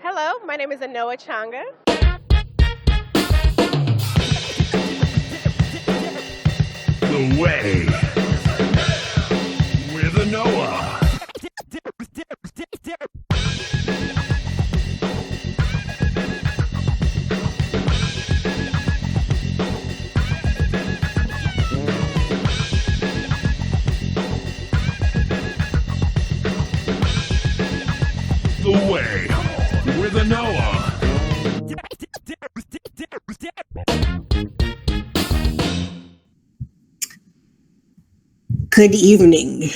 Hello, my name is Anoa Changa. The Way with Anoa. The Way with Anoa. Good evening,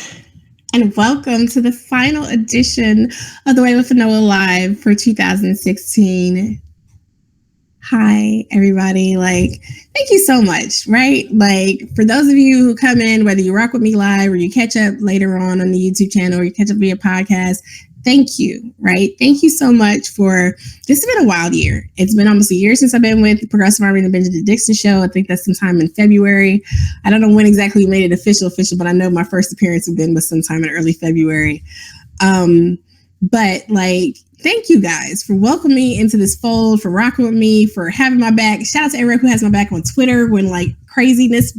and welcome to the final edition of The Way with Anoa Live for 2016. Hi, everybody. Thank you so much, right? For those of you who come in, whether you rock with me live or you catch up later on the YouTube channel or you catch up via podcast, thank you, right? Thank you so much for, this has been a wild year. It's been almost a year since I've been with the Progressive Army and the Benjamin Dixon Show. I think that's sometime in February. I don't know when exactly we made it official, but I know my first appearance was sometime in early February. Thank you guys for welcoming me into this fold, for rocking with me, for having my back. Shout out to everyone who has my back on Twitter when craziness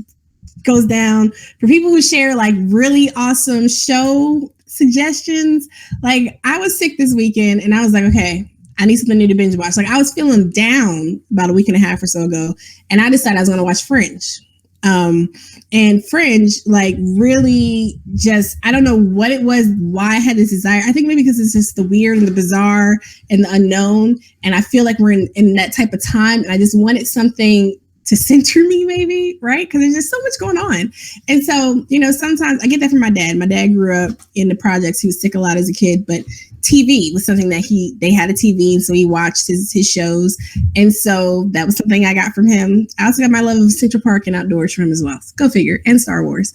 goes down. For people who share really awesome show suggestions. I was sick this weekend and I was like, okay, I need something new to binge watch. I was feeling down about a week and a half or so ago, and I decided I was going to watch Fringe. And Fringe, really just, I don't know what it was, why I had this desire. I think maybe because it's just the weird and the bizarre and the unknown. And I feel like we're in that type of time. And I just wanted something to center me, maybe, right? Because there's just so much going on. And so, sometimes I get that from my dad. My dad grew up in the projects. He was sick a lot as a kid, but TV was something that they had a TV, and so he watched his shows. And so that was something I got from him. I also got my love of Central Park and outdoors from him as well. Go figure. And Star Wars.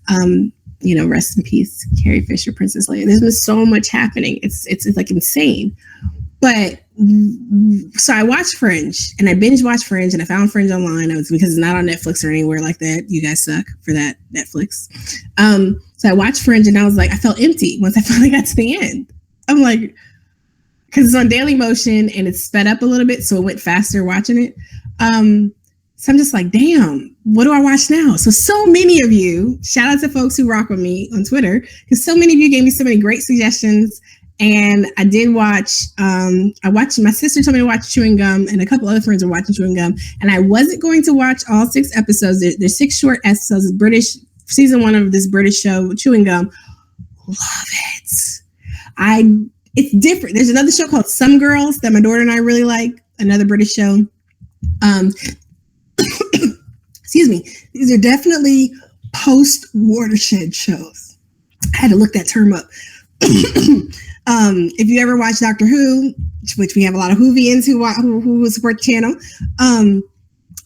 Rest in peace, Carrie Fisher, Princess Leia. There's been so much happening. It's insane. But so I watched Fringe, and I binge watched Fringe, and I found Fringe online. Because it's not on Netflix or anywhere like that. You guys suck for that, Netflix. So I watched Fringe, and I was like, I felt empty once I finally got to the end. I'm like, because it's on Daily Motion and it's sped up a little bit, so it went faster watching it. So I'm just like, damn, what do I watch now? So many of you, shout out to folks who rock with me on Twitter, because so many of you gave me so many great suggestions. And I did watch, my sister told me to watch Chewing Gum, and a couple other friends were watching Chewing Gum. And I wasn't going to watch all 6 episodes. There's 6 short episodes. It's British, season 1 of this British show, Chewing Gum. Love it. It's different. There's another show called Some Girls that my daughter and I really like, another British show. Excuse me. These are definitely post-watershed shows. I had to look that term up. If you ever watch Doctor Who, which we have a lot of Whovians who support the channel,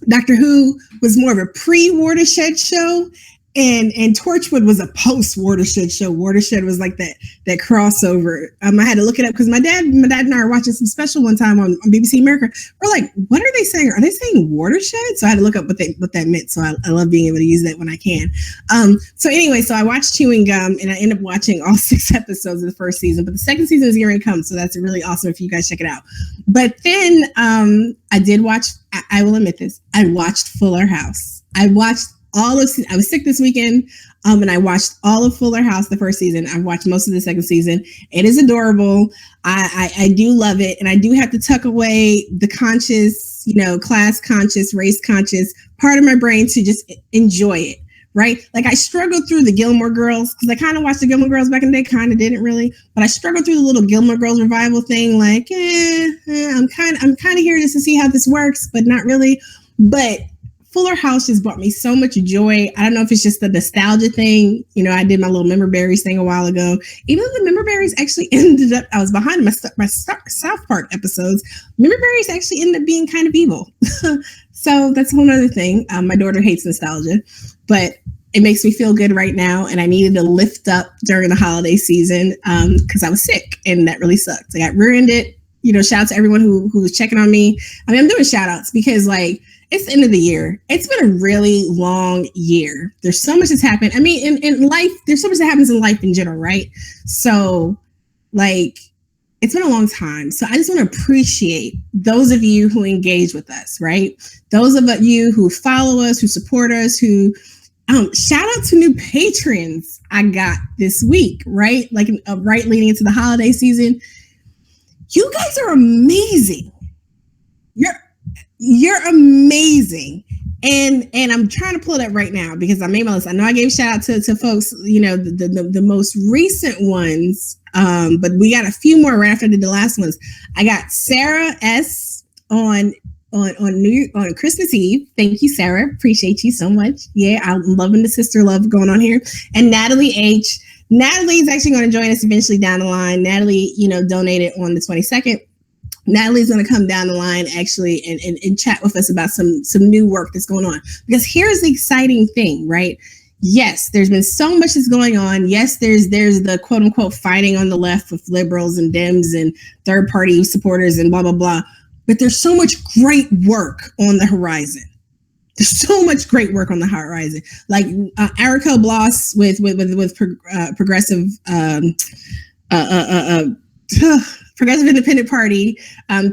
Doctor Who was more of a pre-watershed show. And Torchwood was a post-Watershed show. Watershed was like that crossover. I had to look it up because my dad and I were watching some special one time on BBC America. We're like, what are they saying? Are they saying watershed? So I had to look up what that meant. So I love being able to use that when I can. So I watched Chewing Gum, and I ended up watching all 6 episodes of the first season. But the second season is going to come, so that's really awesome if you guys check it out. But then I did watch. I will admit this. I watched Fuller House. I was sick this weekend, and I watched all of Fuller House, the first season. I've watched most of the second season. It is adorable. I do love it, and I do have to tuck away the conscious, class conscious, race conscious part of my brain to just enjoy it, right? I struggled through the Gilmore Girls, because I kind of watched the Gilmore Girls back in the day, kind of didn't really, but I struggled through the little Gilmore Girls revival thing, I'm kind of here just to see how this works, but not really. But Fuller House just brought me so much joy. I don't know if it's just the nostalgia thing. I did my little Member Berries thing a while ago. Even though the Member Berries actually ended up, I was behind my South Park episodes. Member Berries actually ended up being kind of evil. So that's a whole other thing. My daughter hates nostalgia, but it makes me feel good right now. And I needed to lift up during the holiday season because I was sick, and that really sucked. I got rear-ended. Shout out to everyone who was checking on me. I'm doing shout outs because it's the end of the year. It's been a really long year. There's so much that's happened. In life, there's so much that happens in life in general, right? So it's been a long time. So I just want to appreciate those of you who engage with us, right? Those of you who follow us, who support us, who shout out to new patrons I got this week, right? Like right leading into the holiday season. You guys are amazing. You're amazing. And I'm trying to pull that right now because I made my list. I know I gave a shout out to folks, you know, the most recent ones. But we got a few more right after the last ones. I got Sarah S on Christmas Eve. Thank you, Sarah. Appreciate you so much. Yeah, I'm loving the sister love going on here. And Natalie H. Natalie is actually going to join us eventually down the line. Natalie, you know, donated on the 22nd. Natalie's going to come down the line actually and chat with us about some new work that's going on. Because here's the exciting thing, right? Yes, there's been so much that's going on. Yes, there's the quote unquote fighting on the left with liberals and Dems and third party supporters and blah, blah, blah. But there's so much great work on the horizon. There's so much great work on the horizon. Like Erica Bloss with progressive Progressive Independent Party,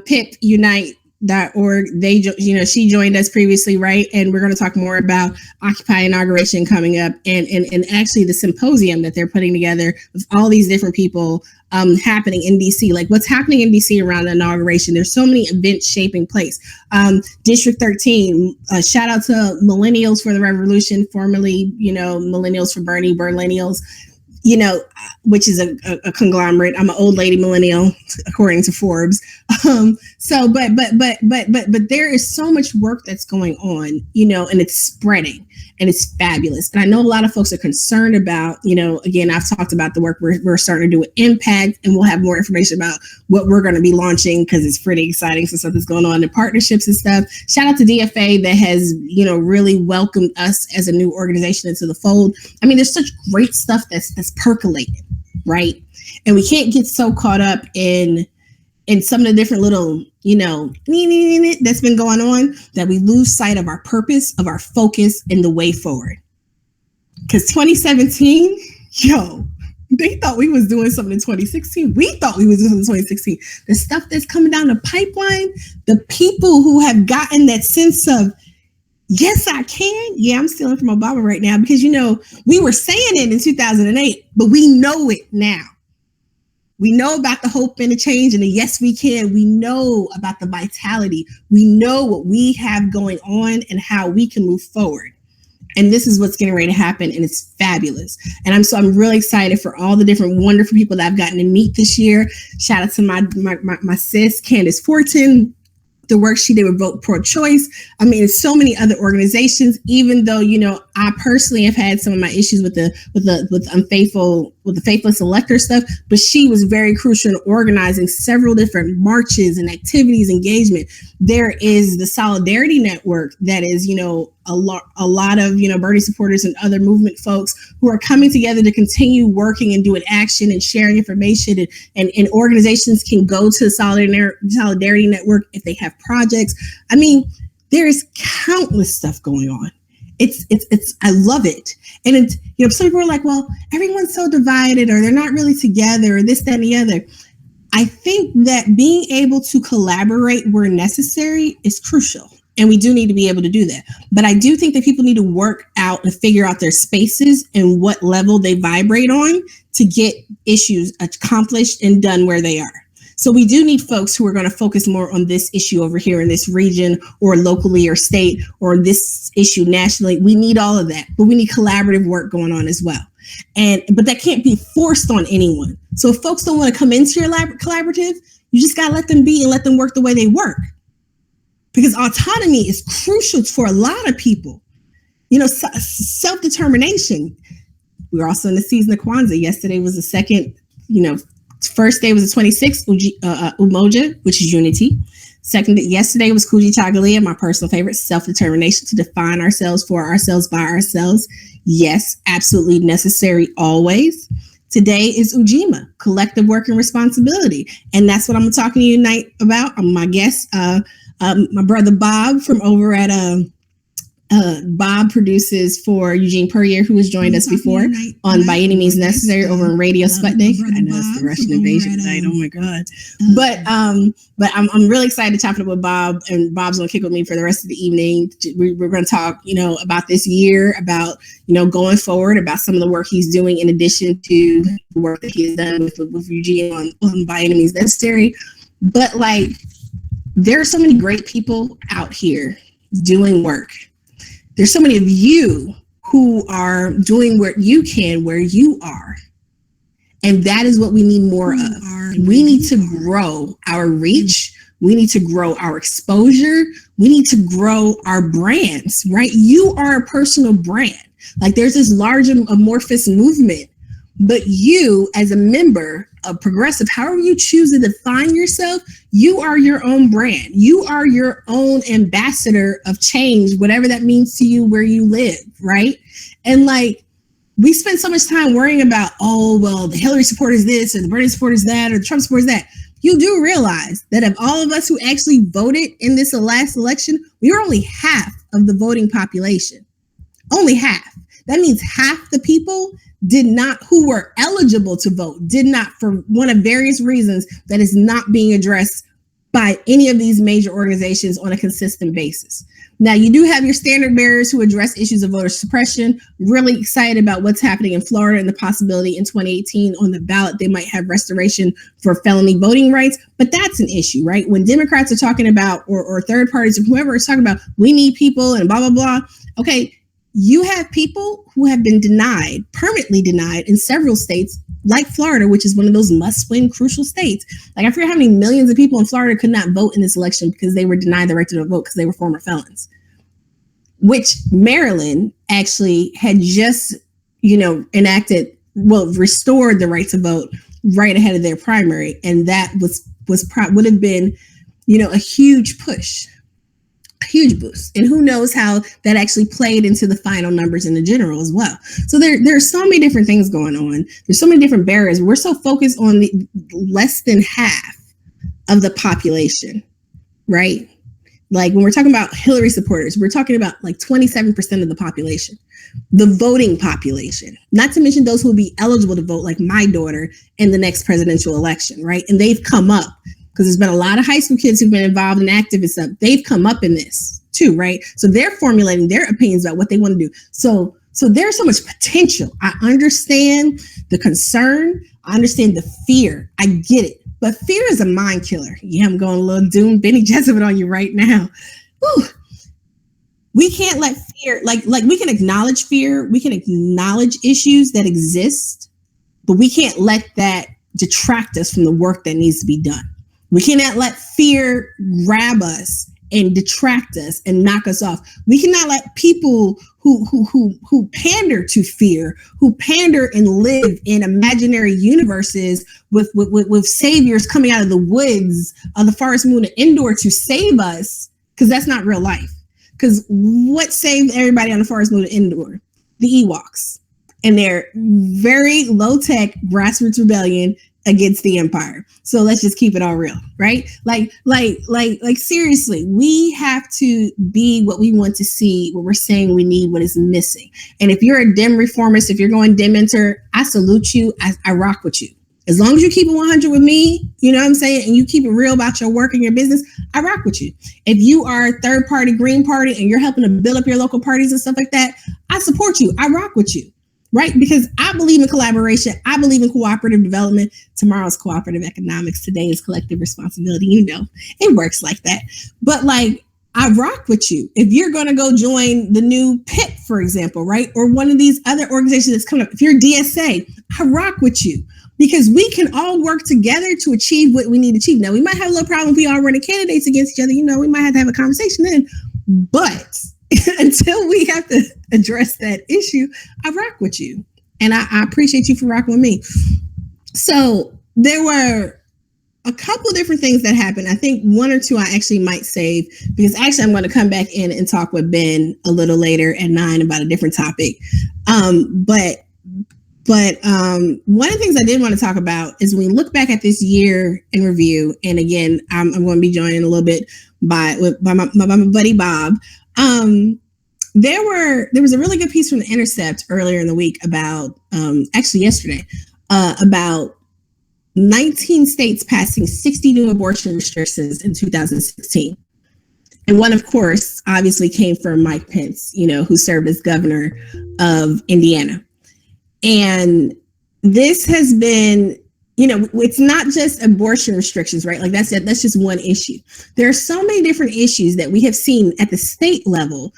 PIP Unite.org. She joined us previously, right? And we're going to talk more about Occupy inauguration coming up and actually the symposium that they're putting together with all these different people happening in DC. Like what's happening in DC around the inauguration. There's so many events shaping place. District 13, shout out to Millennials for the Revolution, formerly, Millennials for Bernie, Berlinnials. Which is a conglomerate. I'm an old lady millennial, according to Forbes. But there is so much work that's going on, and it's spreading and it's fabulous. And I know a lot of folks are concerned about, again, I've talked about the work we're starting to do with Impact, and we'll have more information about what we're going to be launching because it's pretty exciting. So stuff that's going on in partnerships and stuff. Shout out to DFA that has, really welcomed us as a new organization into the fold. I mean, there's such great stuff that's percolating, right? And we can't get so caught up in some of the different little, that's been going on that we lose sight of our purpose, of our focus, and the way forward. Because 2017, they thought we was doing something in 2016. We thought we was doing something in 2016. The stuff that's coming down the pipeline, the people who have gotten that sense of, yes, I can. Yeah, I'm stealing from Obama right now because, we were saying it in 2008, but we know it now. We know about the hope and the change and the yes, we can. We know about the vitality. We know what we have going on and how we can move forward. And this is what's getting ready to happen. And it's fabulous. And I'm really excited for all the different wonderful people that I've gotten to meet this year. Shout out to my sis, Candace Fortin, the work she did with Vote Pro-Choice. I mean, so many other organizations, even though, I personally have had some of my issues with the faithless elector stuff, but she was very crucial in organizing several different marches and activities, engagement. There is the Solidarity Network that is, a lot of, Bernie supporters and other movement folks who are coming together to continue working and doing action and sharing information, and organizations can go to the Solidarity Network if they have projects. I mean, there is countless stuff going on. It's I love it. And it's, some people are like, well, everyone's so divided, or they're not really together, or this, that, and the other. I think that being able to collaborate where necessary is crucial. And we do need to be able to do that. But I do think that people need to work out and figure out their spaces and what level they vibrate on to get issues accomplished and done where they are. So we do need folks who are going to focus more on this issue over here in this region or locally or state, or this issue nationally. We need all of that, but we need collaborative work going on as well. But that can't be forced on anyone. So if folks don't want to come into your collaborative, you just got to let them be and let them work the way they work. Because autonomy is crucial for a lot of people. Self-determination. We're also in the season of Kwanzaa. Yesterday was the second, first day was the 26th, Umoja, which is unity. Yesterday was Kujichagulia, my personal favorite, self-determination, to define ourselves for ourselves, by ourselves. Yes, absolutely necessary always. Today is Ujima, collective work and responsibility. And that's what I'm talking to you tonight about. My guest, my brother Bob from over at Bob produces for Eugene Puryear, who has joined us before on By Any Means Necessary over in Radio Sputnik. I know it's the Russian invasion tonight. Oh my God. But I'm really excited to chop it up with Bob, and Bob's going to kick with me for the rest of the evening. We're going to talk, about this year, about, going forward, about some of the work he's doing in addition to the work that he has done with Eugene on By Any Means Necessary. But there are so many great people out here doing work. There's so many of you who are doing what you can where you are. And that is what we need more of. We need to grow our reach. We need to grow our exposure. We need to grow our brands, right? You are a personal brand. There's this large amorphous movement, but you as a member of Progressive, however you choose to define yourself, you are your own brand. You are your own ambassador of change, whatever that means to you where you live, right? And we spend so much time worrying about, the Hillary supporters this, or the Bernie supporters that, or the Trump supporters that. You do realize that of all of us who actually voted in this last election, we were only half of the voting population. Only half. That means half the people who were eligible to vote, did not, for one of various reasons that is not being addressed by any of these major organizations on a consistent basis. Now, you do have your standard bearers who address issues of voter suppression. Really excited about what's happening in Florida and the possibility in 2018 on the ballot, they might have restoration for felony voting rights. But that's an issue, right? When Democrats are talking about, or third parties or whoever is talking about, we need people and blah, blah, blah. Okay. You have people who have been permanently denied in several states, like Florida, which is one of those must-win crucial states. I forget how many millions of people in Florida could not vote in this election because they were denied the right to vote because they were former felons. Which Maryland actually had just, restored the right to vote right ahead of their primary, and that would have been, a huge push. Huge boost. And who knows how that actually played into the final numbers in the general as well. So there are so many different things going on. There's so many different barriers. We're so focused on the less than half of the population, right? When we're talking about Hillary supporters, we're talking about 27% of the population, the voting population, not to mention those who will be eligible to vote, like my daughter, in the next presidential election, right? And they've come up, because there's been a lot of high school kids who've been involved in activist stuff. They've come up in this too, right? So they're formulating their opinions about what they want to do. So there's so much potential. I understand the concern. I understand the fear. I get it. But fear is a mind killer. Yeah, I'm going a little doom Benny Jesuit on you right now. Whew. We can't let fear, we can acknowledge fear. We can acknowledge issues that exist, but we can't let that detract us from the work that needs to be done. We cannot let fear grab us and detract us and knock us off. We cannot let people who pander to fear, who pander and live in imaginary universes with saviors coming out of the woods, on the forest, moon, and indoor to save us, because that's not real life. Because what saved everybody on the forest, moon, and indoor? The Ewoks and their very low-tech grassroots rebellion against the empire. So let's just keep it all real, right? Seriously, we have to be what we want to see, what we're saying we need, what is missing. And if you're a Dem reformist, if you're going Dem-enter, I salute you. I rock with you. As long as you keep it 100 with me, you know what I'm saying? And you keep it real about your work and your business, I rock with you. If you are a third party, Green Party, and you're helping to build up your local parties and stuff like that, I support you. I rock with you. Right? Because I believe in collaboration. I believe in cooperative development. Tomorrow's cooperative economics. Today is collective responsibility. It works like that. But I rock with you. If you're going to go join the new PIP, for example, right? Or one of these other organizations that's coming up. If you're DSA, I rock with you. Because we can all work together to achieve what we need to achieve. Now, we might have a little problem if we all running candidates against each other. We might have to have a conversation then. But until we have to address that issue, I rock with you. And I appreciate you for rocking with me. So there were a couple of different things that happened. I think one or two I actually might save, because actually I'm going to come back in and talk with Ben a little later at 9 about a different topic. But one of the things I did want to talk about is when we look back at this year in review, and again, I'm going to be joined in a little bit by my buddy Bob. there was a really good piece from The Intercept earlier in the week about, actually yesterday, about 19 states passing 60 new abortion restrictions in 2016. And one, of course, obviously came from Mike Pence, who served as governor of Indiana. And this has been, it's not just abortion restrictions, right? Like that's just one issue. There are so many different issues that we have seen at the state level,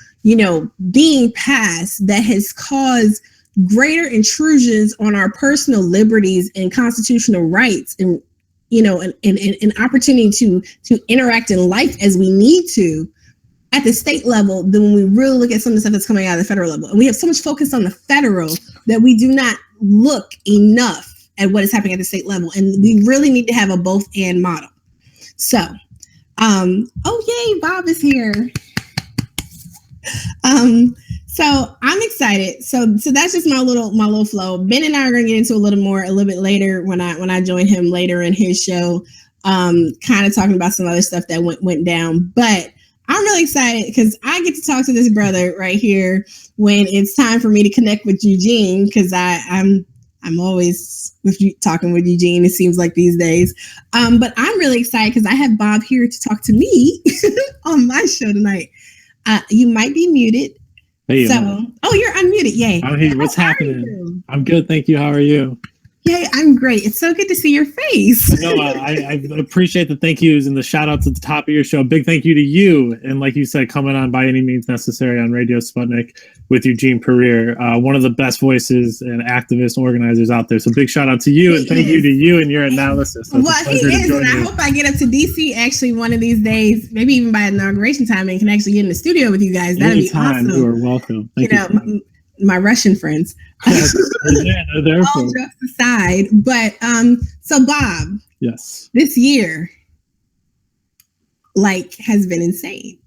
being passed that has caused greater intrusions on our personal liberties and constitutional rights and, an opportunity to interact in life as we need to at the state level than when we really look at some of the stuff that's coming out of the federal level. And we have so much focus on the federal that we do not look enough at what is happening at the state level. And we really need to have a both and model. So, yay, Bob is here. So I'm excited. So that's just my little flow. Ben and I are going to get into a little bit later when I join him later in his show, kind of talking about some other stuff that went down. But I'm really excited because I get to talk to this brother right here when it's time for me to connect with Eugene, because I'm always talking with Eugene, it seems like these days. But I'm really excited because I have Bob here to talk to me on my show tonight. You might be muted. Hey, you're unmuted. Yay. I'm here. What's happening? I'm good. Thank you. How are you? Yay, I'm great. It's so good to see your face. No, I appreciate the thank yous and the shout outs at the top of your show. Big thank you to you. And like you said, coming on By Any Means Necessary on Radio Sputnik with Eugene Pereira, one of the best voices and activist organizers out there. So big shout out to you and thank you to you and your analysis. Well, he is. And I hope I get up to DC actually one of these days, maybe even by inauguration time, and can actually get in the studio with you guys. That'd be awesome. You are welcome. Thank you. My Russian friends. They're there for all jokes aside, but so Bob, yes, this year has been insane.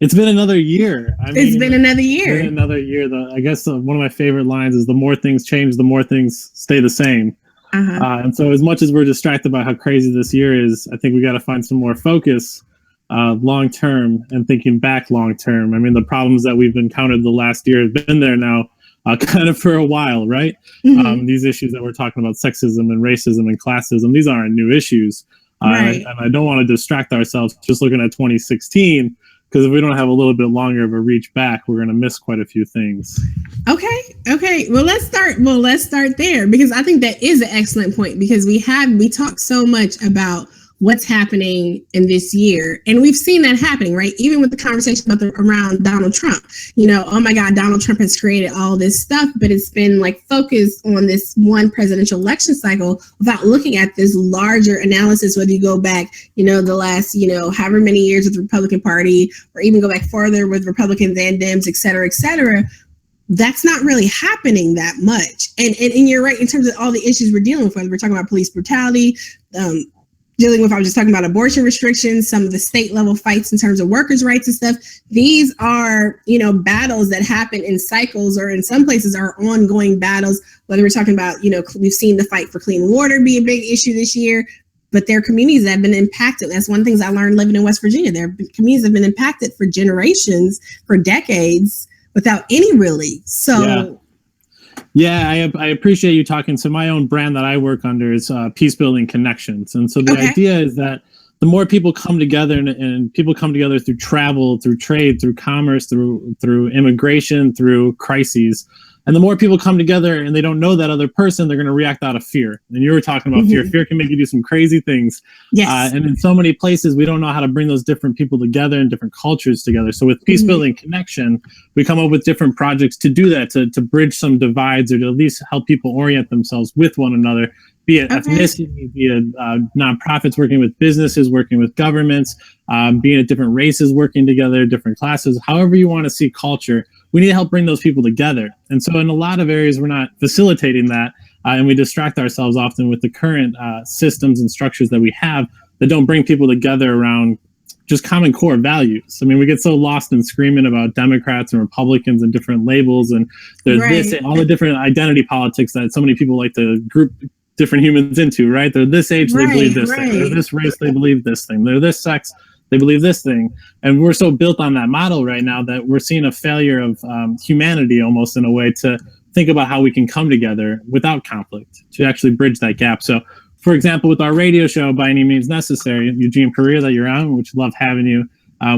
It's been another year. It's been another year. I guess one of my favorite lines is the more things change, the more things stay the same. And so as much as we're distracted by how crazy this year is, I think we got to find some more focus long term and thinking back long term. I mean, the problems that we've encountered the last year have been there now kind of for a while, right? Mm-hmm. These issues that we're talking about, sexism and racism and classism, these aren't new issues. Right. And I don't want to distract ourselves just looking at 2016, because if we don't have a little bit longer of a reach back, we're going to miss quite a few things. Okay. Well, let's start there, because I think that is an excellent point, because we talk so much about what's happening in this year. And we've seen that happening, right? Even with the conversation around Donald Trump, oh my God, Donald Trump has created all this stuff, but it's been focused on this one presidential election cycle without looking at this larger analysis, whether you go back, the last, however many years with the Republican Party, or even go back farther with Republicans and Dems, et cetera, et cetera. That's not really happening that much. And you're right in terms of all the issues we're dealing with, whether we're talking about police brutality, dealing with, I was just talking about abortion restrictions, some of the state level fights in terms of workers' rights and stuff. These are, battles that happen in cycles, or in some places are ongoing battles, whether we're talking about, we've seen the fight for clean water be a big issue this year, but there are communities that have been impacted. That's one of the things I learned living in West Virginia. Communities have been impacted for generations, for decades, without any relief. So Yeah, I appreciate you talking. So my own brand that I work under is Peace Building Connections. And so the idea is that the more people come together, and people come together through travel, through trade, through commerce, through immigration, through crises, and the more people come together and they don't know that other person, they're going to react out of fear. And you were talking about fear. Fear can make you do some crazy things. Yes. And in so many places, we don't know how to bring those different people together and different cultures together. So with Peace Building Connection, we come up with different projects to do that, to bridge some divides, or to at least help people orient themselves with one another, be it ethnicity, be it nonprofits working with businesses, working with governments, being at different races working together, different classes, however you want to see culture. We need to help bring those people together. And so in a lot of areas, we're not facilitating that, and we distract ourselves often with the current systems and structures that we have that don't bring people together around just common core values. I mean, we get so lost in screaming about Democrats and Republicans and different labels, and there's this, all the different identity politics that so many people like to group different humans into, right? They're this age, they believe this thing. They're this race, they believe this thing. They're this sex, they believe this thing. And we're so built on that model right now that we're seeing a failure of humanity almost in a way to think about how we can come together without conflict to actually bridge that gap. So, for example, with our radio show, By Any Means Necessary, Eugene Perea that you're on, which love having you,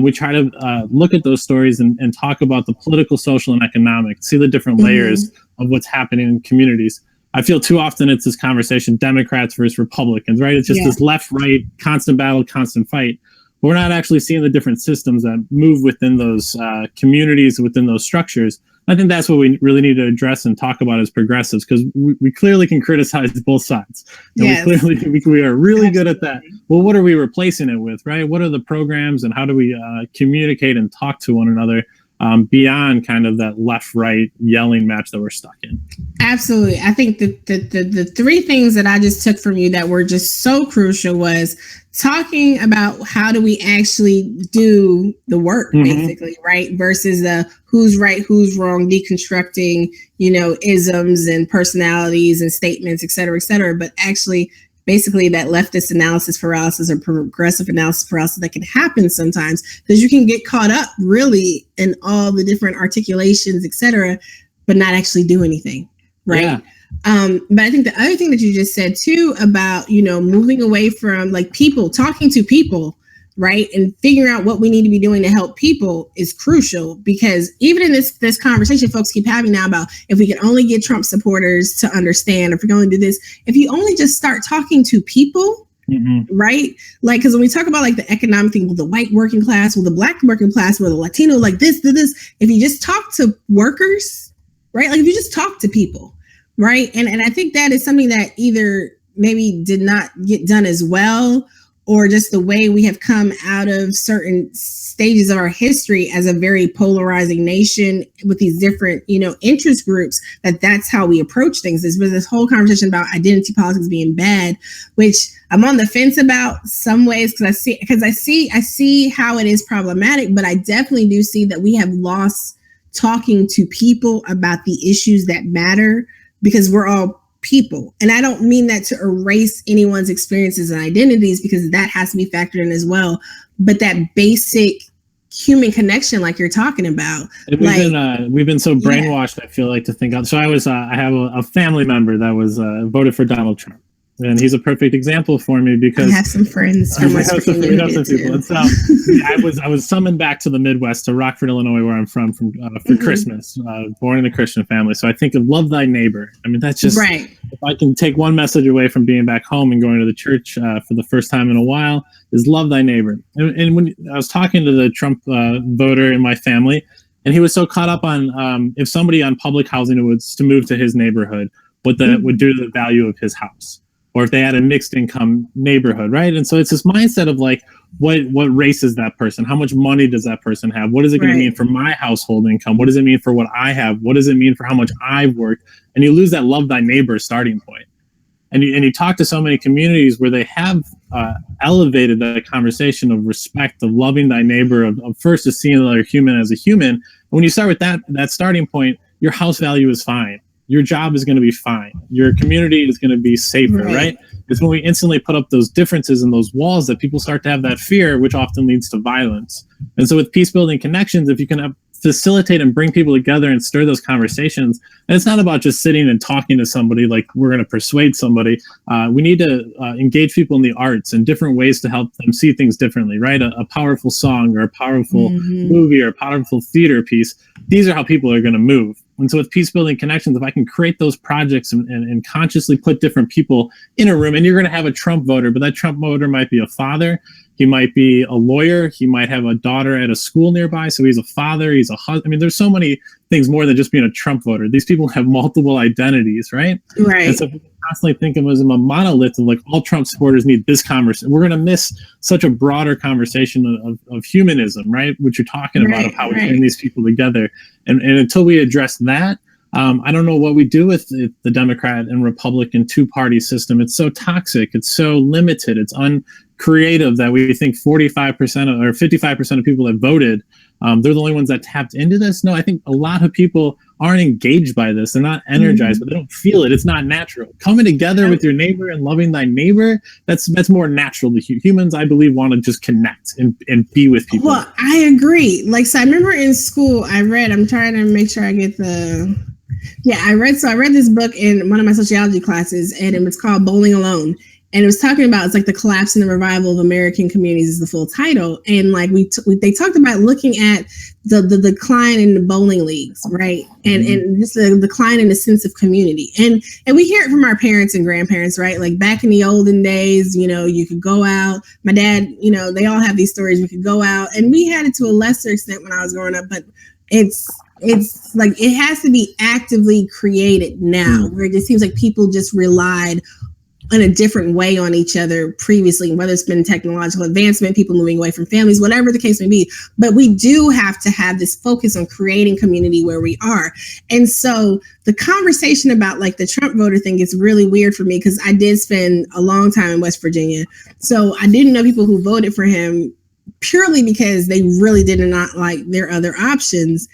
we try to look at those stories and talk about the political, social, and economic, see the different layers of what's happening in communities. I feel too often it's this conversation, Democrats versus Republicans, right? It's just this left, right, constant battle, constant fight. But we're not actually seeing the different systems that move within those communities, within those structures. I think that's what we really need to address and talk about as progressives, because we clearly can criticize both sides. And we are really good at that. Well, what are we replacing it with, right? What are the programs and how do we communicate and talk to one another beyond kind of that left-right yelling match that we're stuck in? Absolutely. I think the three things that I just took from you that were just so crucial was talking about how do we actually do the work, basically, right? Versus the who's right, who's wrong, deconstructing, isms and personalities and statements, et cetera, but actually basically that leftist analysis paralysis or progressive analysis paralysis that can happen sometimes, because you can get caught up really in all the different articulations, et cetera, but not actually do anything, right? Yeah. But I think the other thing that you just said too about, moving away from like people, talking to people, right? And figuring out what we need to be doing to help people is crucial, because even in this conversation folks keep having now about if we can only get Trump supporters to understand, if we can only do this, if you only just start talking to people, right? Like, because when we talk about like the economic thing with the white working class, with the black working class, with the Latino, like this, if you just talk to workers, right? Like if you just talk to people, right? And I think that is something that either maybe did not get done as well, or just the way we have come out of certain stages of our history as a very polarizing nation with these different, interest groups, that's how we approach things. There's been this whole conversation about identity politics being bad, which I'm on the fence about some ways, because I see how it is problematic, but I definitely do see that we have lost talking to people about the issues that matter, because we're all people. And I don't mean that to erase anyone's experiences and identities, because that has to be factored in as well. But that basic human connection, like you're talking about, we've been so brainwashed. I feel like to think of. So I have a family member that was voted for Donald Trump. And he's a perfect example for me because I have some friends from West Virginia. And so I was summoned back to the Midwest, to Rockford, Illinois, where I'm from for Christmas. Born in a Christian family, so I think of love thy neighbor. I mean, that's just right. If I can take one message away from being back home and going to the church for the first time in a while, is love thy neighbor. And when I was talking to the Trump voter in my family, and he was so caught up on if somebody on public housing was to move to his neighborhood, what that would do to the value of his house. Or if they had a mixed income neighborhood, right? And so it's this mindset of like, what race is that person? How much money does that person have? What is it going to mean for my household income? What does it mean for what I have? What does it mean for how much I've worked? And you lose that love thy neighbor starting point. And you talk to so many communities where they have elevated that conversation of respect, of loving thy neighbor, of first just seeing another human as a human. And when you start with that starting point, your house value is fine. Your job is going to be fine. Your community is going to be safer, right? It's when we instantly put up those differences and those walls that people start to have that fear, which often leads to violence. And so with peace building connections, if you can facilitate and bring people together and stir those conversations, and it's not about just sitting and talking to somebody like we're going to persuade somebody. We need to engage people in the arts and different ways to help them see things differently, right? A powerful song or a powerful movie or a powerful theater piece. These are how people are going to move. And so with peace building connections, if I can create those projects and consciously put different people in a room, and you're going to have a Trump voter, but that Trump voter might be a father, he might be a lawyer, he might have a daughter at a school nearby, so he's a father, he's a husband. I mean, there's so many things more than just being a Trump voter. These people have multiple identities, right? Right. And so if we constantly think of them as a monolith of like all Trump supporters need this conversation, we're going to miss such a broader conversation of humanism, right? Which you're talking about, of how we bring these people together. And until we address that, I don't know what we do with the Democrat and Republican two-party system. It's so toxic. It's so limited. It's uncreative that we think 45% or 55% of people that voted, they're the only ones that tapped into this. No, I think a lot of people aren't engaged by this. They're not energized, but they don't feel it. It's not natural. Coming together with your neighbor and loving thy neighbor, that's more natural. The humans, I believe, want to just connect and be with people. Well, I agree. Like, so I remember in school, I'm trying to make sure I get I read this book in one of my sociology classes, and it was called Bowling Alone. And it was talking about, it's like the collapse and the revival of American communities is the full title. And like they talked about looking at the decline in the bowling leagues, right? And just the decline in the sense of community. And we hear it from our parents and grandparents, right? Like back in the olden days, you could go out. My dad, they all have these stories. We could go out, and we had it to a lesser extent when I was growing up, but it's like it has to be actively created now, where it just seems like people just relied in a different way on each other previously, whether it's been technological advancement, people moving away from families, whatever the case may be. But we do have to have this focus on creating community where we are. And so the conversation about like the Trump voter thing is really weird for me, because I did spend a long time in West Virginia. So I didn't know people who voted for him purely because they really did not like their other options.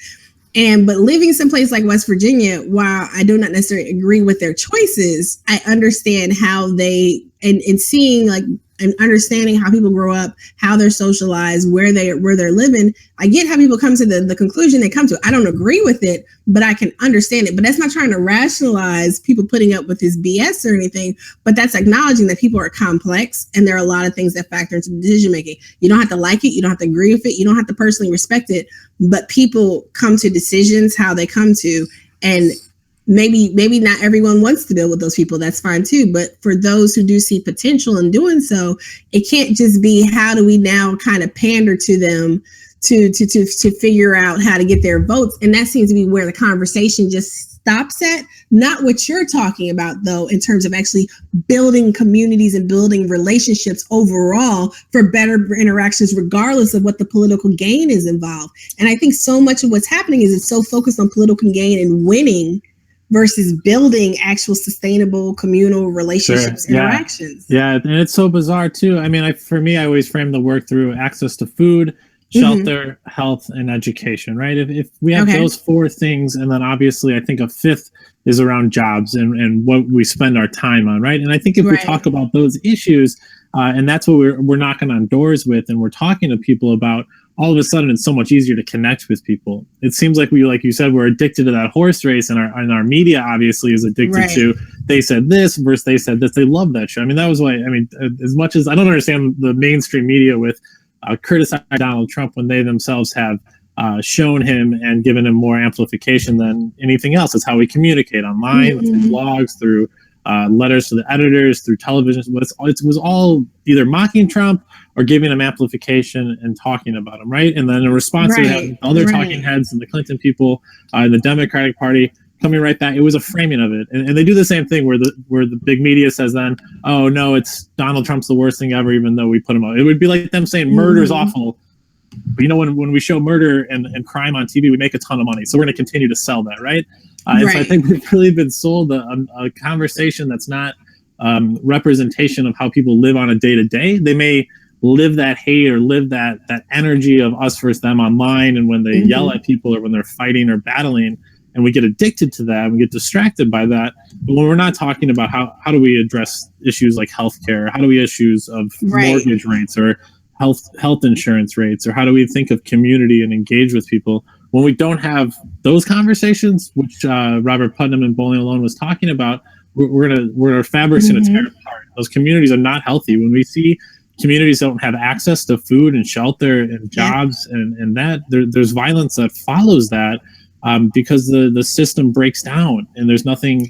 But living someplace like West Virginia, while I do not necessarily agree with their choices, I understand how they, and seeing like, and understanding how people grow up, how they're socialized, where they're living. I get how people come to the conclusion they come to. I don't agree with it, but I can understand it. But that's not trying to rationalize people putting up with his BS or anything, but that's acknowledging that people are complex and there are a lot of things that factor into decision making. You don't have to like it. You don't have to agree with it. You don't have to personally respect it, but people come to decisions how they come to, and maybe not everyone wants to deal with those people. That's fine too. But for those who do see potential in doing so, it can't just be how do we now kind of pander to them to figure out how to get their votes. And that seems to be where the conversation just stops at. Not what you're talking about, though, in terms of actually building communities and building relationships overall for better interactions, regardless of what the political gain is involved. And I think so much of what's happening is it's so focused on political gain and winning versus building actual sustainable communal relationships, interactions. Yeah, and it's so bizarre too. I mean, for me, I always frame the work through access to food, shelter, health, and education, right? If we have those four things, and then obviously I think a fifth is around jobs and what we spend our time on, right? And I think if we talk about those issues, and that's what we're knocking on doors with, and we're talking to people about, all of a sudden it's so much easier to connect with people. It seems like we, like you said, we're addicted to that horse race, and our media obviously is addicted to, they said this versus they said this. They love that show. I mean, that was why, I mean, as much as I don't understand the mainstream media with criticize Donald Trump when they themselves have shown him and given him more amplification than anything else. It's how we communicate online, through blogs, through letters to the editors, through television. It was all either mocking Trump or giving him amplification and talking about him, right? And then in response to that, other talking heads and the Clinton people and the Democratic Party coming right back. It was a framing of it. And they do the same thing where the big media says then, oh, no, it's Donald Trump's the worst thing ever, even though we put him out. It would be like them saying murder's awful. But when we show murder and crime on TV, we make a ton of money. So we're going to continue to sell that, right? And so I think we've really been sold a conversation that's not representation of how people live on a day-to-day. They may live that hate or live that energy of us versus them online, and when they yell at people or when they're fighting or battling, and we get addicted to that, we get distracted by that. But when we're not talking about how do we address issues like healthcare, how do we issues of mortgage rates or health insurance rates, or how do we think of community and engage with people, when we don't have those conversations, which Robert Putnam in Bowling Alone was talking about, our fabric's going to tear apart. Those communities are not healthy. When we see communities don't have access to food and shelter and jobs and that, there's violence that follows that, because the system breaks down and there's nothing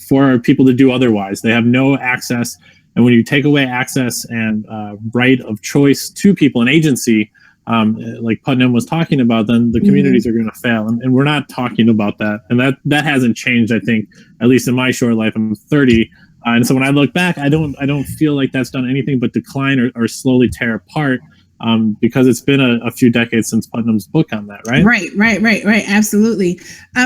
for people to do otherwise. They have no access. And when you take away access and right of choice to people and agency, like Putnam was talking about, then the communities are going to fail. And we're not talking about that. And that hasn't changed, I think, at least in my short life. I'm 30. And so when I look back, I don't feel like that's done anything but decline or slowly tear apart, because it's been a few decades since Putnam's book on that, right? Right. Absolutely.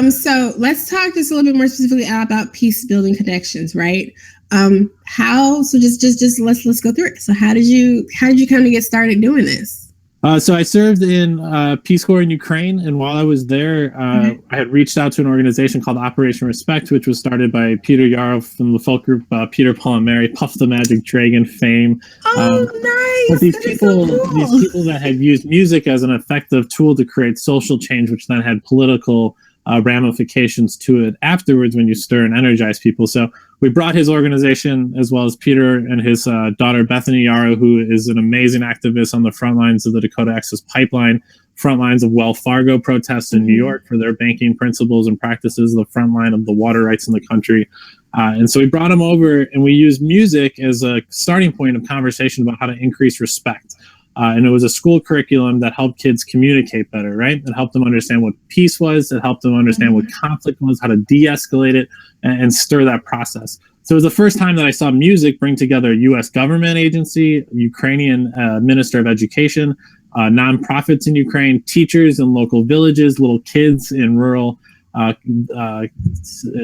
So let's talk just a little bit more specifically about peace building connections, right? Let's go through it. So how did you come to get started doing this? So I served in Peace Corps in Ukraine, and while I was there, I had reached out to an organization called Operation Respect, which was started by Peter Yarrow from the folk group Peter, Paul, and Mary, Puff the Magic Dragon fame. Nice! But these That is so cool. these people that had used music as an effective tool to create social change, which then had political ramifications to it afterwards when you stir and energize people. So we brought his organization, as well as Peter and his daughter Bethany Yarrow, who is an amazing activist on the front lines of the Dakota Access Pipeline, front lines of Wells Fargo protests in New York for their banking principles and practices, the front line of the water rights in the country. And so we brought him over, and we used music as a starting point of conversation about how to increase respect. And it was a school curriculum that helped kids communicate better, right? It helped them understand what peace was. It helped them understand what conflict was, how to de-escalate it, and stir that process. So it was the first time that I saw music bring together a U.S. government agency, Ukrainian Minister of Education, nonprofits in Ukraine, teachers in local villages, little kids in rural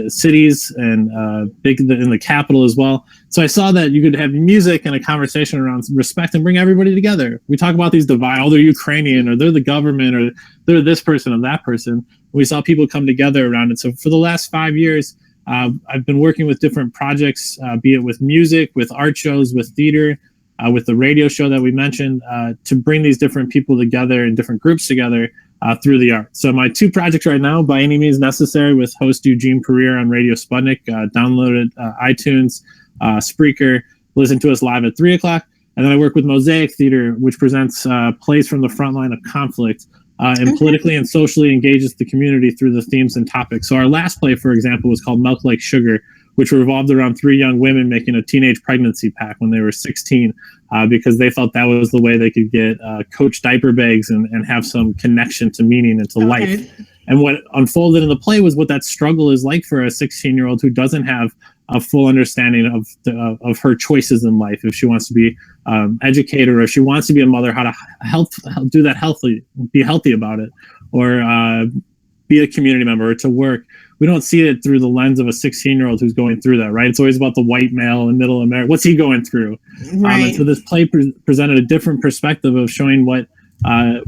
cities, and big in the capital as well. So I saw that you could have music and a conversation around respect and bring everybody together. We talk about these divides, oh, they're Ukrainian, or they're the government, or they're this person or that person. We saw people come together around it. So for the last 5 years, I've been working with different projects, be it with music, with art shows, with theater, with the radio show that we mentioned, to bring these different people together and different groups together through the art. So my 2 projects right now, By Any Means Necessary, with host Eugene Pereira on Radio Sputnik, download it, iTunes, Spreaker, listen to us live at 3 o'clock. And then I work with Mosaic Theater, which presents plays from the front line of conflict, and politically and socially engages the community through the themes and topics. So our last play, for example, was called Milk Like Sugar, which revolved around 3 young women making a teenage pregnancy pact when they were 16, because they felt that was the way they could get Coach diaper bags and have some connection to meaning and to life. And what unfolded in the play was what that struggle is like for a 16-year-old who doesn't have a full understanding of her choices in life. If she wants to be educated, or if she wants to be a mother, how to do that healthily, be healthy about it, or be a community member, or to work. We don't see it through the lens of a 16-year-old who's going through that, right? It's always about the white male in middle America. What's he going through? Right. And so this play presented a different perspective of showing what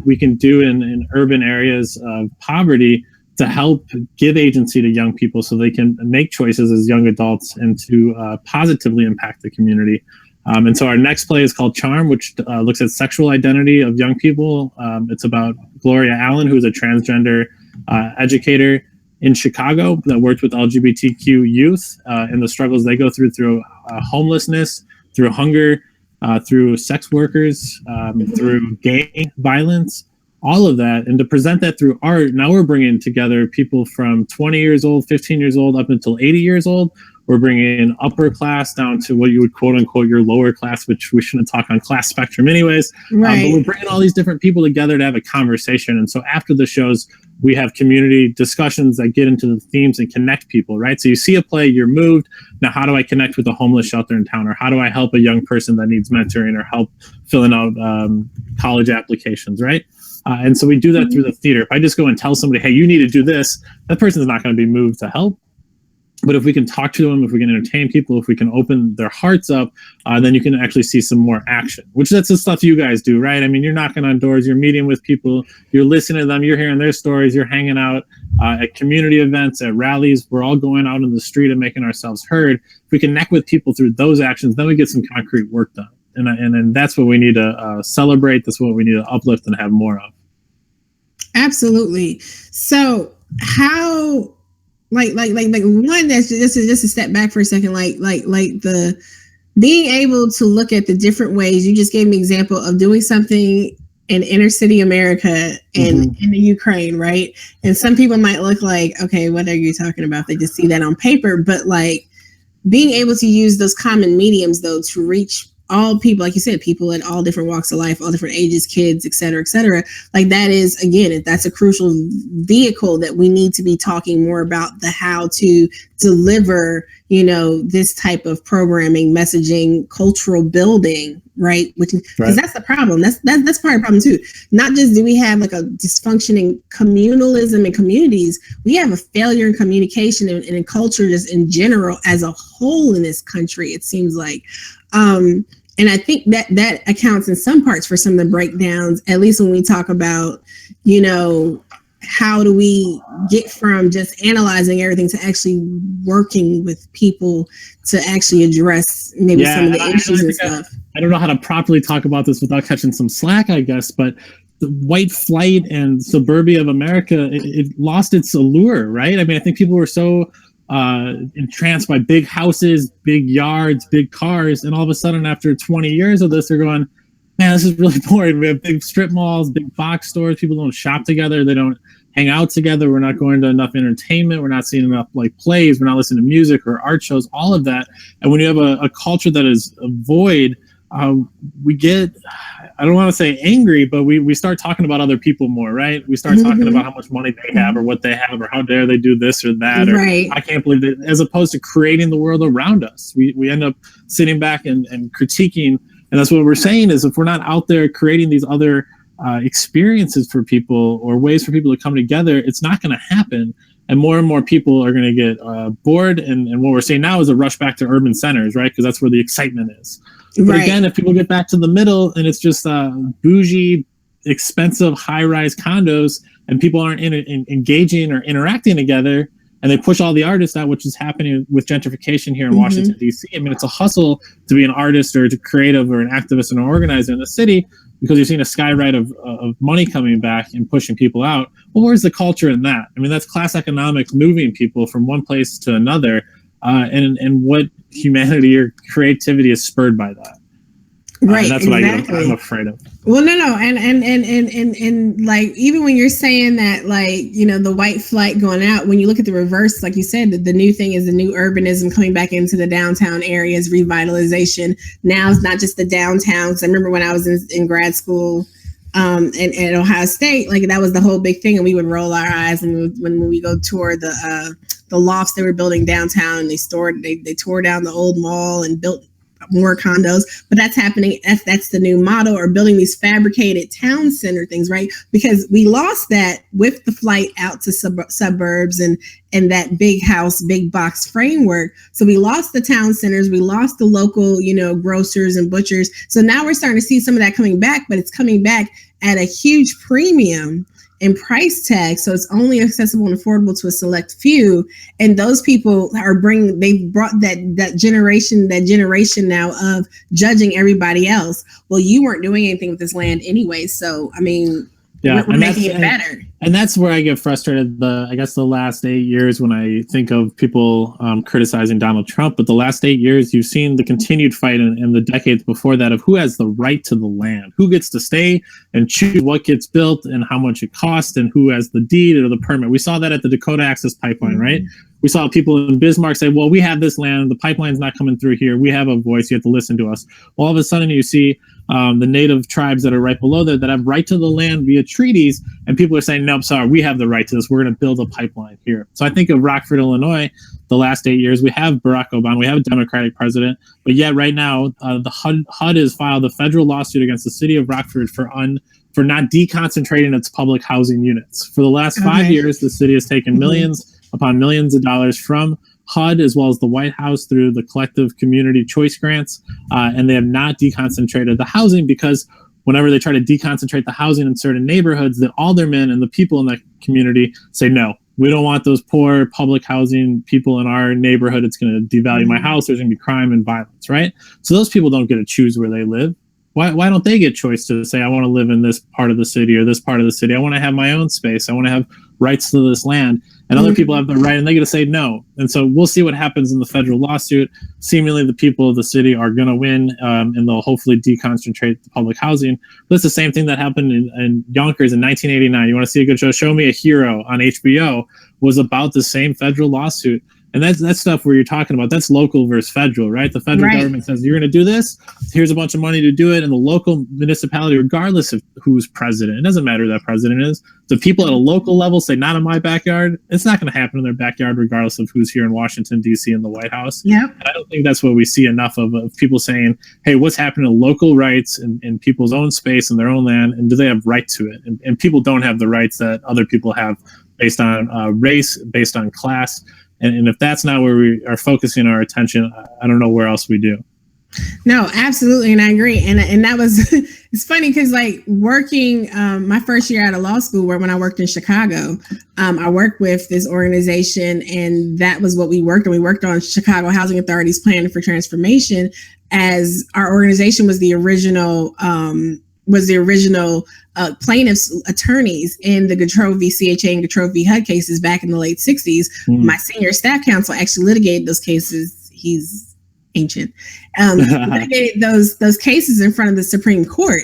we can do in urban areas of poverty to help give agency to young people so they can make choices as young adults and to positively impact the community. And so our next play is called Charm, which looks at sexual identity of young people. It's about Gloria Allen, who is a transgender educator in Chicago that worked with LGBTQ youth and the struggles they go through homelessness, through hunger, through sex workers, through gang violence, all of that. And to present that through art, now we're bringing together people from 20 years old, 15 years old, up until 80 years old. We're bringing in upper class down to what you would quote unquote your lower class, which we shouldn't talk on class spectrum anyways. Right. But we're bringing all these different people together to have a conversation. And so after the shows, we have community discussions that get into the themes and connect people, right? So you see a play, you're moved. Now, how do I connect with a homeless shelter in town? Or how do I help a young person that needs mentoring or help filling out college applications, right? And so we do that through the theater. If I just go and tell somebody, hey, you need to do this, that person's not going to be moved to help. But if we can talk to them, if we can entertain people, if we can open their hearts up, then you can actually see some more action, which that's the stuff you guys do, right? I mean, you're knocking on doors, you're meeting with people, you're listening to them, you're hearing their stories, you're hanging out at community events, at rallies. We're all going out in the street and making ourselves heard. If we connect with people through those actions, then we get some concrete work done. And that's what we need to celebrate. That's what we need to uplift and have more of. Absolutely. So how... Like one, that's just a step back for a second. Like the being able to look at the different ways. You just gave me an example of doing something in inner city America and in the Ukraine, right? And some people might look like, okay, what are you talking about? They just see that on paper, but like being able to use those common mediums though to reach all people, like you said, people at all different walks of life, all different ages, kids, et cetera, like that is, again, that's a crucial vehicle that we need to be talking more about, the how to deliver, this type of programming, messaging, cultural building, right? Because that's the problem. That's part of the problem too. Not just do we have like a dysfunctioning communalism in communities, we have a failure in communication and in culture just in general as a whole in this country, it seems like. And I think that accounts in some parts for some of the breakdowns, at least when we talk about, you know, how do we get from just analyzing everything to actually working with people to actually address maybe some of the issues and stuff. I don't know how to properly talk about this without catching some slack, I guess, but the white flight and suburbia of America, it lost its allure, right? I mean, I think people were so entranced by big houses, big yards, big cars, and all of a sudden after 20 years of this, they're going, man, this is really boring. We have big strip malls, big box stores. People don't shop together. They don't hang out together. We're not going to enough entertainment. We're not seeing enough like plays. We're not listening to music or art shows, all of that. And when you have a culture that is void, we get, I don't want to say angry, but we start talking about other people more, right? We start talking about how much money they have or what they have or how dare they do this or that. Or I can't believe that, as opposed to creating the world around us. We end up sitting back and critiquing. And that's what we're saying is if we're not out there creating these other experiences for people or ways for people to come together, it's not going to happen. And more people are going to get bored. And what we're seeing now is a rush back to urban centers, right? Because that's where the excitement is. But again, if people get back to the middle and it's just bougie, expensive, high-rise condos and people aren't engaging or interacting together, and they push all the artists out, which is happening with gentrification here in Washington, D.C. I mean, it's a hustle to be an artist or to creative or an activist and an organizer in the city because you're seeing a skyride of money coming back and pushing people out. Well, where's the culture in that? I mean, that's class economics moving people from one place to another. And what humanity or creativity is spurred by that. Right. That's what I'm afraid of. Well, no. And like, even when you're saying that, like, you know, the white flight going out, when you look at the reverse, like you said, the new thing is the new urbanism coming back into the downtown areas, revitalization. Now it's not just the downtown. Because I remember when I was in grad school at Ohio State, like that was the whole big thing. And we would roll our eyes when we go tour the lofts they were building downtown, and they tore down the old mall and built more condos. But that's happening. That's the new motto, or building these fabricated town center things, right? Because we lost that with the flight out to suburbs and that big house, big box framework. So we lost the town centers, we lost the local, you know, grocers and butchers. So now we're starting to see some of that coming back, but it's coming back at a huge premium in price tag, so it's only accessible and affordable to a select few. And those people they've brought that generation now of judging everybody else. Well, you weren't doing anything with this land anyway, so I mean, we're making it better. And that's where I get frustrated. I guess the last 8 years, when I think of people criticizing Donald Trump, but the last 8 years, you've seen the continued fight in the decades before that of who has the right to the land, who gets to stay and choose what gets built and how much it costs, and who has the deed or the permit. We saw that at the Dakota Access Pipeline, right? We saw people in Bismarck say, well, we have this land, the pipeline's not coming through here, we have a voice, you have to listen to us. Well, all of a sudden you see the native tribes that are right below there that have right to the land via treaties, and people are saying, nope, sorry, we have the right to this, we're going to build a pipeline here. So I think of Rockford, Illinois, the last 8 years, we have Barack Obama, we have a Democratic president, but yet right now the HUD has filed a federal lawsuit against the city of Rockford for not deconcentrating its public housing units. For the last 5 years, the city has taken millions upon millions of dollars from HUD as well as the White House through the collective community choice grants, and they have not deconcentrated the housing, because whenever they try to deconcentrate the housing in certain neighborhoods, the aldermen and the people in that community say, no, we don't want those poor public housing people in our neighborhood. It's going to devalue my house. There's going to be crime and violence, right? So those people don't get to choose where they live. Why don't they get choice to say, I want to live in this part of the city or this part of the city? I want to have my own space. I want to have rights to this land. And other people have the right, and they get to say no. And so we'll see what happens in the federal lawsuit. Seemingly the people of the city are going to win, and they'll hopefully deconcentrate the public housing. But it's the same thing that happened in Yonkers in 1989. You want to see a good show? Show Me a Hero on HBO was about the same federal lawsuit. And that's stuff where you're talking about, that's local versus federal, right? The federal government says, you're going to do this, here's a bunch of money to do it. And the local municipality, regardless of who's president, it doesn't matter who that president is. The people at a local level say, not in my backyard. It's not going to happen in their backyard, regardless of who's here in Washington, D.C. and the White House. Yeah. And I don't think that's what we see enough of people saying, hey, what's happening to local rights in people's own space and their own land? And do they have right to it? And people don't have the rights that other people have based on race, based on class. And if that's not where we are focusing our attention, I don't know where else we do. No, absolutely, and I agree. And that was it's funny because like working my first year out of law school, where when I worked in Chicago, I worked with this organization, and that was what we worked on. We worked on Chicago Housing Authority's Plan for Transformation, as our organization was the original plaintiffs' attorneys in the Gautreaux v. CHA and Gautreaux v. HUD cases back in the late 60s. My senior staff counsel actually litigated those cases. He's ancient. Litigated those cases in front of the Supreme Court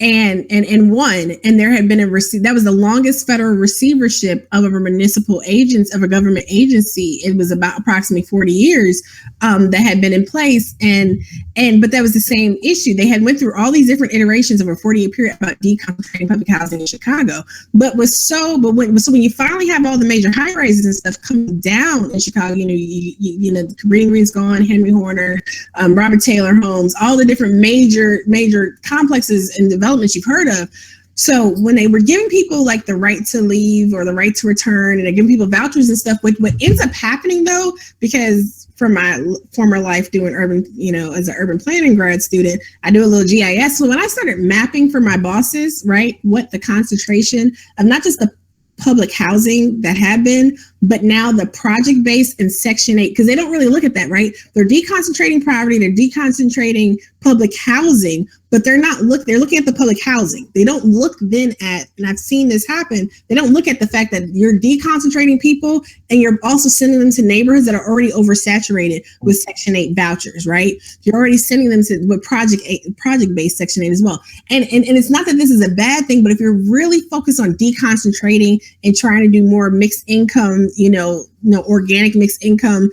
and won. And there had been that was the longest federal receivership of a municipal agent, of a government agency. It was about approximately 40 years that had been in place. But that was the same issue. They had went through all these different iterations of a 40-year period about deconcentrating public housing in Chicago. When you finally have all the major high rises and stuff coming down in Chicago, you know, Green Green's gone, Henry Horner, Robert Taylor Homes, all the different major complexes and developments you've heard of. So when they were giving people like the right to leave or the right to return, and they're giving people vouchers and stuff, what ends up happening though, because from my former life doing urban, you know, as an urban planning grad student, I do a little GIS. So when I started mapping for my bosses, right, what the concentration of not just the public housing that had been, but now the project-based and Section 8, because they don't really look at that, right? They're deconcentrating poverty, they're deconcentrating public housing, but they're looking at the public housing. They don't look then at, and I've seen this happen, they don't look at the fact that you're deconcentrating people and you're also sending them to neighborhoods that are already oversaturated with Section 8 vouchers, right? You're already sending them to with project-based Section 8 as well. And it's not that this is a bad thing, but if you're really focused on deconcentrating and trying to do more mixed income, organic mixed income,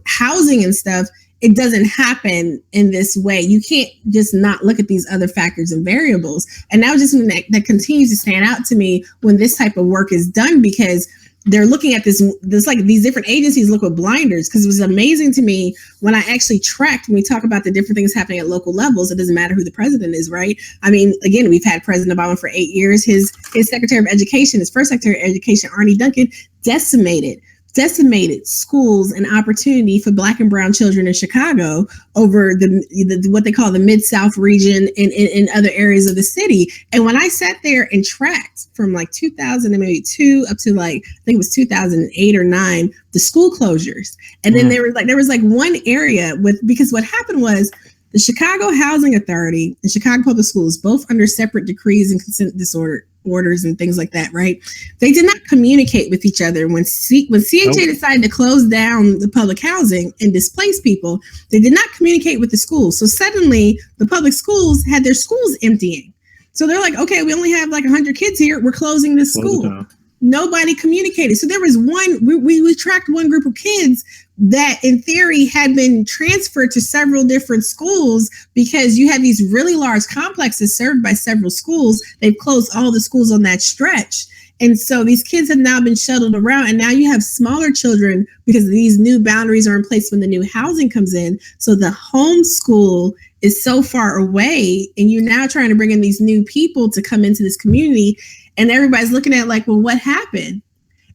housing and stuff, it doesn't happen in this way. You can't just not look at these other factors and variables. And that was just something that continues to stand out to me when this type of work is done, because they're looking at this like these different agencies look with blinders. Because it was amazing to me when I actually tracked, when we talk about the different things happening at local levels, it doesn't matter who the president is, right? I mean, again, we've had President Obama for 8 years. His Secretary of Education, his first Secretary of Education, Arnie Duncan, decimated schools and opportunity for Black and brown children in Chicago over the what they call the Mid-South region and in other areas of the city. And when I sat there and tracked from like 2002 up to like, I think it was 2008 or 9, the school closures. And then there was one area because what happened was the Chicago Housing Authority and Chicago Public Schools, both under separate decrees and consent orders and things like that, right? They did not communicate with each other. When CHA decided to close down the public housing and displace people, they did not communicate with the schools. So suddenly the public schools had their schools emptying. So they're like, okay, we only have like 100 kids here. We're closing this school. Nobody communicated. So there was we tracked one group of kids that in theory had been transferred to several different schools, because you have these really large complexes served by several schools. They've closed all the schools on that stretch. And so these kids have now been shuttled around, and now you have smaller children because these new boundaries are in place when the new housing comes in. So the homeschool is so far away, and you're now trying to bring in these new people to come into this community. And everybody's looking at like, well, what happened?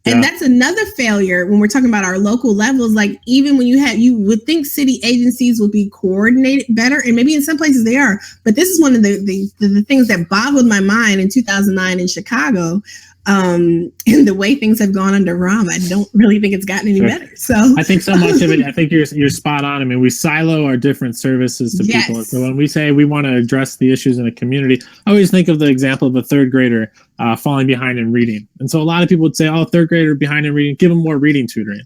And that's another failure when we're talking about our local levels. Like, even when you would think city agencies would be coordinated better, and maybe in some places they are, but this is one of the things that boggled my mind in 2009 in Chicago. And the way things have gone under Rahm, I don't really think it's gotten any better. So I think so much of it, I think you're spot on. I mean, we silo our different services to people. So when we say we want to address the issues in a community, I always think of the example of a third grader falling behind in reading. And so a lot of people would say, oh, third grader behind in reading, give them more reading tutoring.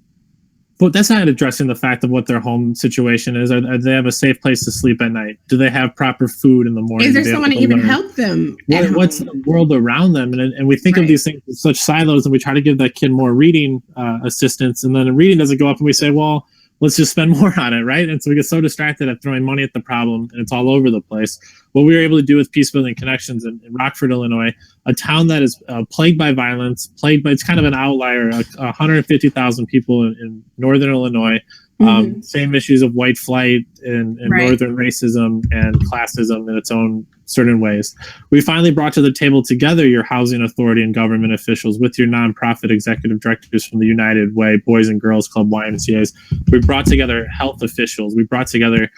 But that's not addressing the fact of what their home situation is. Do they have a safe place to sleep at night? Do they have proper food in the morning? Is there someone to even help them? What's the world around them? And we think of these things as such silos, and we try to give that kid more reading assistance. And then the reading doesn't go up, and we say, well, let's just spend more on it, right? And so we get so distracted at throwing money at the problem, and it's all over the place. What we were able to do with Peace Building Connections in Rockford, Illinois, a town that is plagued by violence, it's kind of an outlier, 150,000 people in northern Illinois, Same issues of white flight and northern racism and classism in its own certain ways. We finally brought to the table together your housing authority and government officials with your nonprofit executive directors from the United Way, Boys and Girls Club, YMCAs. We brought together health officials. We brought together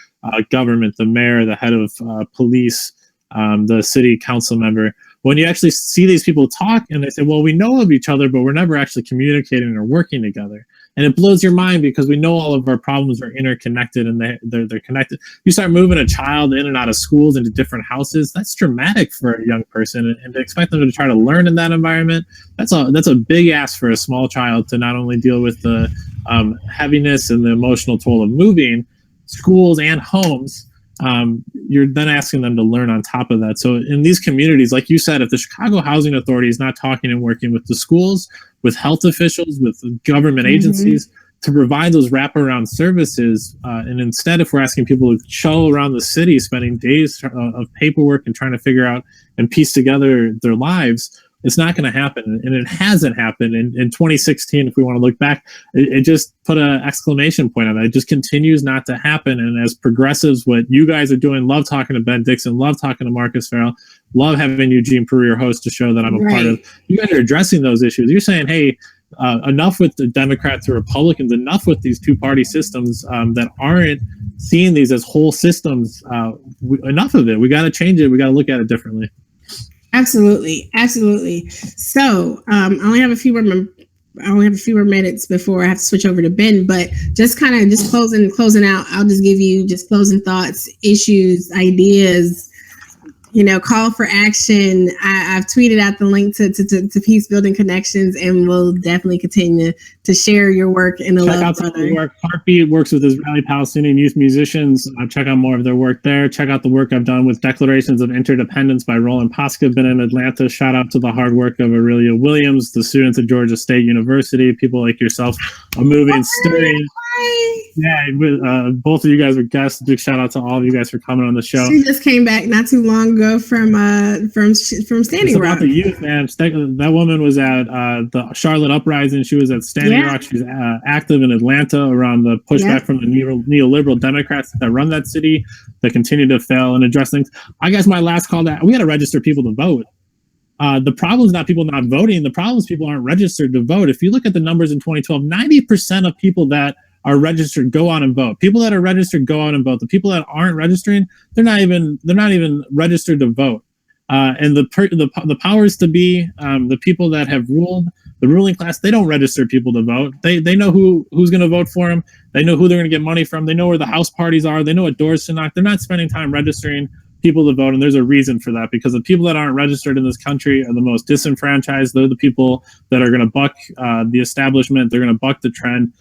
government, the mayor, the head of police, the city council member. When you actually see these people talk and they say, well, we know of each other, but we're never actually communicating or working together. And it blows your mind because we know all of our problems are interconnected and they're connected. You start moving a child in and out of schools into different houses. That's traumatic for a young person, and to expect them to try to learn in that environment, that's a big ask for a small child to not only deal with the heaviness and the emotional toll of moving schools and homes. You're then asking them to learn on top of that. So in these communities, like you said, if the Chicago Housing Authority is not talking and working with the schools, with health officials, with government agencies to provide those wraparound services, and instead if we're asking people to show around the city, spending days of paperwork and trying to figure out and piece together their lives, it's not going to happen. And it hasn't happened. In 2016, if we want to look back, it just put an exclamation point on it. It just continues not to happen. And as progressives, what you guys are doing, love talking to Ben Dixon, love talking to Marcus Farrell, love having Eugene Purrier host a show that I'm a part of. You guys are addressing those issues. You're saying, hey, enough with the Democrats or Republicans, enough with these two-party systems that aren't seeing these as whole systems. Enough of it. We got to change it. We got to look at it differently. Absolutely. So I only have a few more minutes before I have to switch over to Ben, but just closing out, I'll just give you just closing thoughts, issues, ideas, call for action. I've tweeted out the link to Peace Building Connections, and we'll definitely continue to share your work in the Check out some of the work. Heartbeat works with Israeli Palestinian youth musicians. Check out more of their work there. Check out the work I've done with Declarations of Interdependence by Roland Posca. Been in Atlanta. Shout out to the hard work of Aurelia Williams, the students at Georgia State University, people like yourself are moving, stirring. Yeah, both of you guys were guests. Big shout out to all of you guys for coming on the show. She just came back not too long ago from Standing Rock. About the youth, man. That woman was at the Charlotte Uprising. She was at Standing Rock. She's active in Atlanta around the pushback from the neoliberal Democrats that run that city, that continue to fail and address things. I guess my last call we got to register people to vote. The problem is not people not voting. The problem is people aren't registered to vote. If you look at the numbers in 2012, 90% of people that are registered go out and vote. People that are registered go out and vote. The people that aren't registering, they're not even registered to vote. And the powers to be, the people that have ruled, the ruling class, they don't register people to vote. They know who's going to vote for them. They know who they're going to get money from. They know where the house parties are. They know what doors to knock. They're not spending time registering people to vote, and there's a reason for that, because the people that aren't registered in this country are the most disenfranchised. They're the people that are going to buck the establishment. They're going to buck the trend.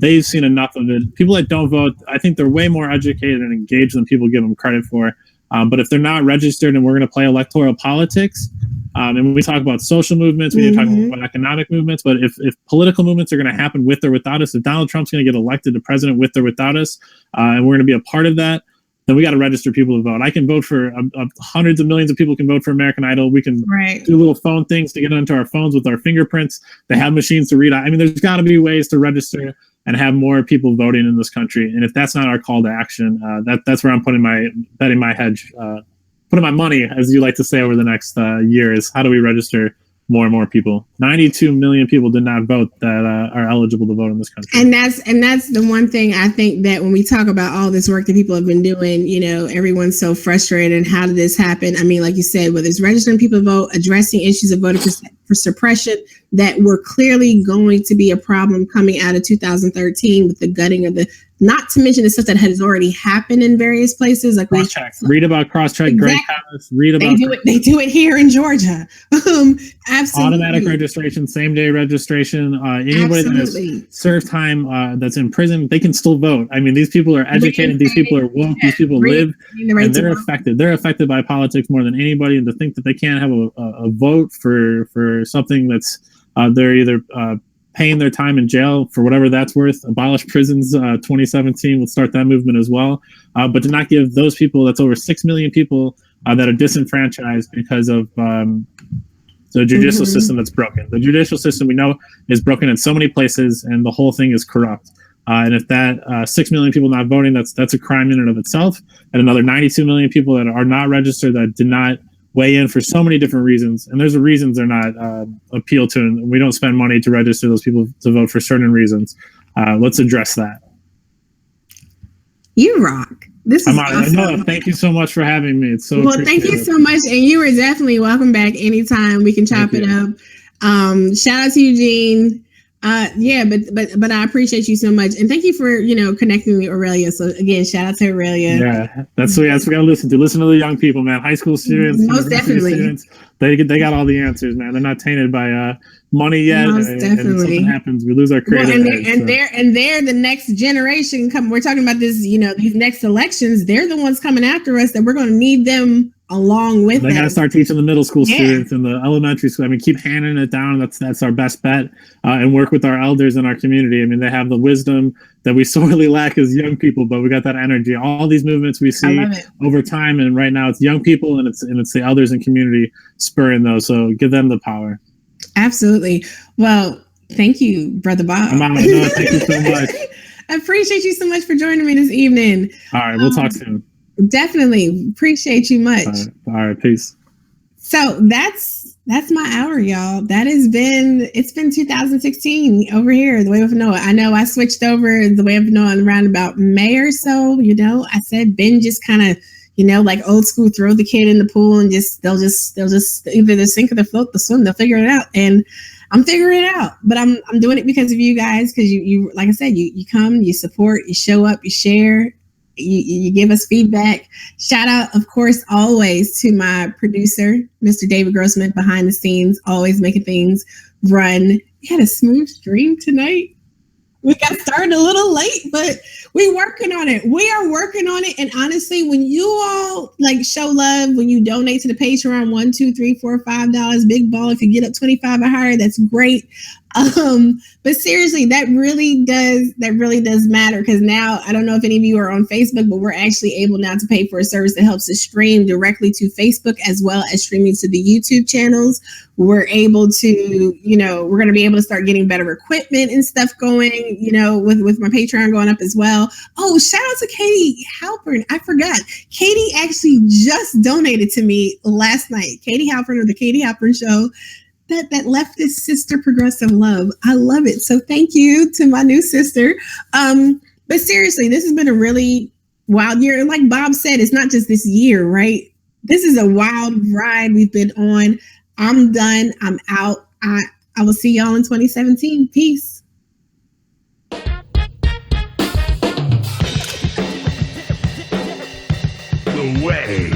They've seen enough of it. People that don't vote, I think they're way more educated and engaged than people give them credit for. But if they're not registered and we're going to play electoral politics, and when we talk about social movements, we need to talk about economic movements, but if political movements are going to happen with or without us, if Donald Trump's going to get elected to president with or without us, and we're going to be a part of that, then we got to register people to vote. I can vote for hundreds of millions of people can vote for American Idol. We can do little phone things to get onto our phones with our fingerprints. They have machines to read. I mean, there's got to be ways to register and have more people voting in this country. And if that's not our call to action, that's where I'm putting my hedge, putting my money, as you like to say, over the next year, is how do we register more and more people. 92 million people did not vote that are eligible to vote in this country. And that's the one thing I think that when we talk about all this work that people have been doing, everyone's so frustrated. How did this happen? I mean, like you said, whether it's registering people to vote, addressing issues of voter for suppression that were clearly going to be a problem coming out of 2013 with the gutting of not to mention the stuff that has already happened in various places. Like read about Crosscheck, Greg Thomas, read about they do it here in Georgia. Absolutely. Automatic registration, same day registration. Anybody that has served time that's in prison, they can still vote. I mean, these people are educated, these people are woke, these people live, and they're affected. They're affected by politics more than anybody, and to think that they can't have a vote for something that's they're either paying their time in jail for whatever that's worth. Abolish prisons 2017 will start that movement as well. But to not give those people, that's over 6 million people that are disenfranchised because of the judicial system that's broken. The judicial system we know is broken in so many places, and the whole thing is corrupt. And if that 6 million people not voting, that's a crime in and of itself. And another 92 million people that are not registered that did not weigh in for so many different reasons. And there's a reasons they're not appealed to. And we don't spend money to register those people to vote for certain reasons. Let's address that. You rock. This is awesome. Anoa, thank you so much for having me. It's so well. Thank you so much, and you are definitely welcome back anytime. We can chop it up. Shout out to Eugene. Yeah, but I appreciate you so much, and thank you for connecting with Aurelia. So again, shout out to Aurelia. Yeah, that's what we gotta listen to. Listen to the young people, man. High school students, most definitely. Students, they got all the answers, man. They're not tainted by money yet. Most definitely. And something happens, we lose our creative edge. And they're the next generation. We're talking about this. These next elections. They're the ones coming after us that we're going to need them along with they got to start teaching the middle school students and the elementary school. I mean, keep handing it down. That's our best bet, and work with our elders in our community. I mean, they have the wisdom that we sorely lack as young people, but we got that energy. All these movements we see over time, and right now it's young people and it's the elders and community spurring those. So give them the power. Absolutely. Well, thank you, Brother Bob. Thank you so much. I appreciate you so much for joining me this evening. All right, we'll talk soon. Definitely appreciate you much. All right, peace. So that's my hour, y'all. It's been 2016 over here, the Way of Anoa. I know I switched over the Way of Anoa around about May or so. I said Ben just kind of, like old school, throw the kid in the pool and they'll just either the sink or the float, the swim. They'll figure it out, and I'm figuring it out. But I'm doing it because of you guys, because you like I said, you come, you support, you show up, you share. You give us feedback. Shout out, of course, always to my producer, Mr. David Grossman, behind the scenes, always making things run. We had a smooth stream tonight. We got started a little late, but we're working on it. We are working on it. And honestly, when you all show love, when you donate to the Patreon, $1, $2, $3, $4, $5, big ball. If you get up 25 or higher, that's great. But seriously, that really does matter, because now I don't know if any of you are on Facebook, but we're actually able now to pay for a service that helps us stream directly to Facebook as well as streaming to the YouTube channels. We're able to, we're going to be able to start getting better equipment and stuff going, with my Patreon going up as well. Oh, shout out to Katie Halpern. I forgot. Katie actually just donated to me last night. Katie Halpern of the Katie Halpern Show. That leftist sister progressive love. I love it. So thank you to my new sister. But seriously, this has been a really wild year. And like Bob said, it's not just this year, right? This is a wild ride we've been on. I'm done. I'm out. I will see y'all in 2017. Peace. The Way.